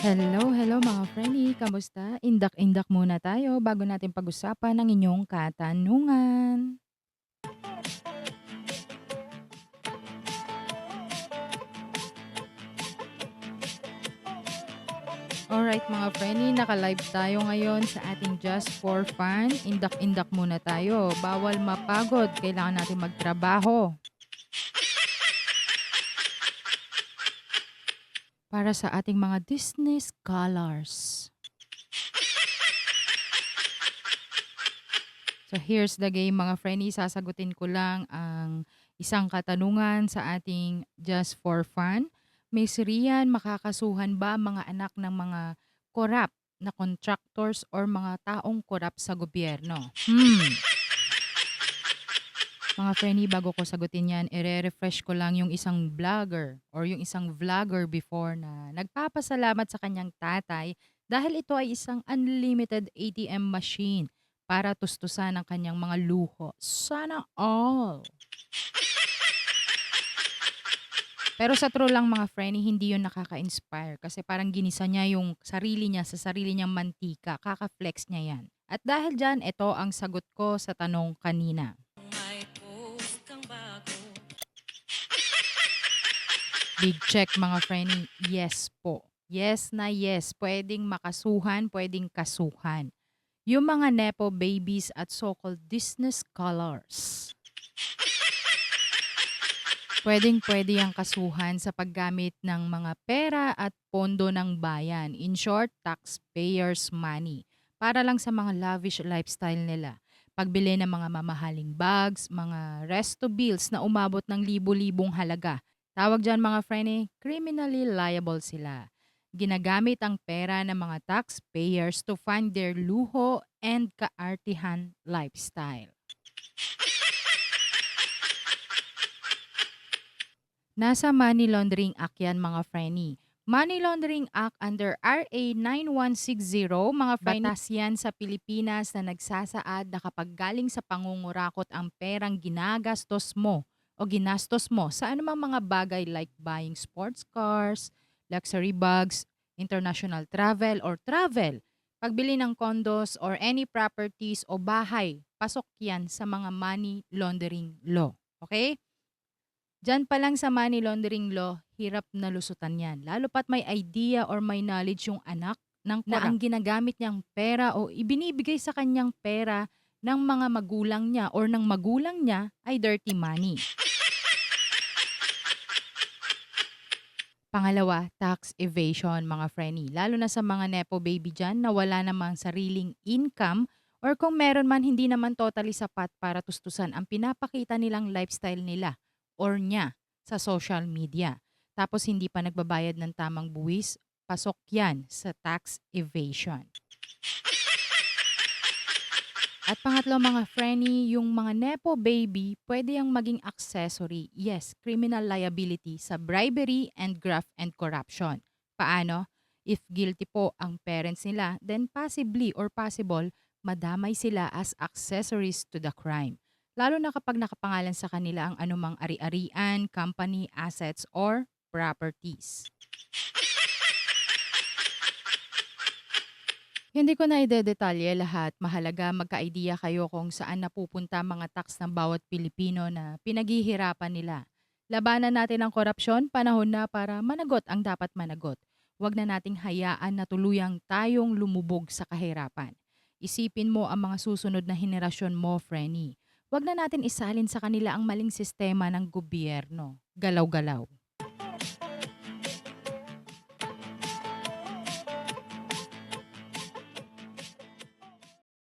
Hello, hello mga friendly, kamusta? Indak-indak muna tayo bago natin pag-usapan ang inyong katanungan. Alright mga friendly, naka-live tayo ngayon sa ating Just for Fun. Indak-indak muna tayo. Bawal mapagod, kailangan natin magtrabaho para sa ating mga Disney scholars. So here's the game mga friendly, sasagutin ko lang ang isang katanungan sa ating Just for Fun. Miss Rian, makakasuhan ba ang mga anak ng mga korap na contractors or mga taong korap sa gobyerno? Mga friendly, bago ko sagutin yan, ire-refresh ko lang yung isang vlogger or yung isang vlogger before na nagpapasalamat sa kanyang tatay dahil ito ay isang unlimited ATM machine para tustusan ang kanyang mga luho. Sana all! Pero sa true lang mga friend, hindi yun nakaka-inspire kasi parang ginisa niya yung sarili niya sa sarili niyang mantika. Kaka-flex niya yan. At dahil dyan, ito ang sagot ko sa tanong kanina. Big check mga friend, yes po. Yes na yes, pwedeng makasuhan, pwedeng kasuhan. Yung mga nepo babies at so-called Disney scholars. Pwedeng-pwede yang kasuhan sa paggamit ng mga pera at pondo ng bayan. In short, taxpayers' money. Para lang sa mga lavish lifestyle nila. Pagbili ng mga mamahaling bags, mga resto bills na umabot ng libo-libong halaga. Tawag dyan mga friend criminally liable sila. Ginagamit ang pera ng mga taxpayers to fund their luho and kaartihan lifestyle. Nasa Money Laundering Act yan mga frenny. Money Laundering Act under RA 9160, mga frenny. Batas yan sa Pilipinas na nagsasaad na kapag galing sa pangungurakot ang perang ginagastos mo o ginastos mo sa anumang mga bagay like buying sports cars, luxury bags, international travel or travel, pagbili ng condos or any properties o bahay, pasok yan sa mga money laundering law. Okay? Diyan pa lang sa money laundering law, hirap na lusutan yan. Lalo pat may idea or may knowledge yung anak na ang ginagamit niyang pera o ibinibigay sa kanyang pera ng mga magulang niya or ng magulang niya ay dirty money. Pangalawa, tax evasion mga frenny. Lalo na sa mga nepo baby dyan na wala namang sariling income or kung meron man hindi naman totally sapat para tustusan ang pinapakita nilang lifestyle nila or niya sa social media. Tapos hindi pa nagbabayad ng tamang buwis, pasok yan sa tax evasion. At pangatlo mga frenny, yung mga nepo baby, pwede yang maging accessory, yes, criminal liability sa bribery and graft and corruption. Paano? If guilty po ang parents nila, then possibly or possible, madamay sila as accessories to the crime. Lalo na kapag nakapangalan sa kanila ang anumang ari-arian, company, assets, or properties. Hindi ko na idedetalye lahat. Mahalaga magka-idea kayo kung saan napupunta mga tax ng bawat Pilipino na pinaghihirapan nila. Labanan natin ang korupsyon, panahon na para managot ang dapat managot. Huwag na nating hayaan na tuluyang tayong lumubog sa kahirapan. Isipin mo ang mga susunod na henerasyon mo, Frenny. Huwag na natin isalin sa kanila ang maling sistema ng gobyerno. Galaw-galaw.